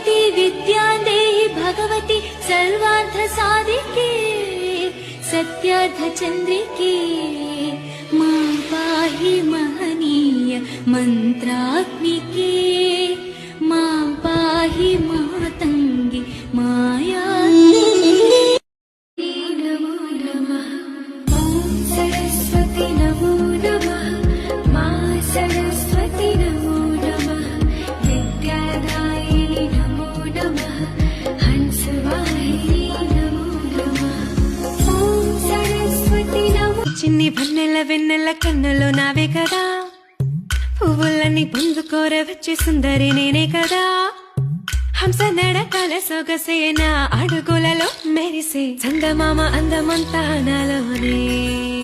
सरस्वती विद्यां देहि भगवती सर्वार्थ साधिके सत्यार्थ चंद्रिके मां पाहि महनीय मंत्रात्मिके मां पाहि मातंगी माया नमो नमः ॐ सरस्वती नमो नमः मां सरस्वती नमो नमः विद्यादायिनी नमो नमः हंसवाहिनी नमो नमः ॐ सरस्वती नमो చిన్ని భన్నెల వెన్నెల కన్నులో నావే కదా పువ్వులని పొందుకోర వచ్చే సుందరి నేనే కదా హంస నడకల సొగసేన అడుగులలో మెరిసే చందమామ అందమంతా నాలోనే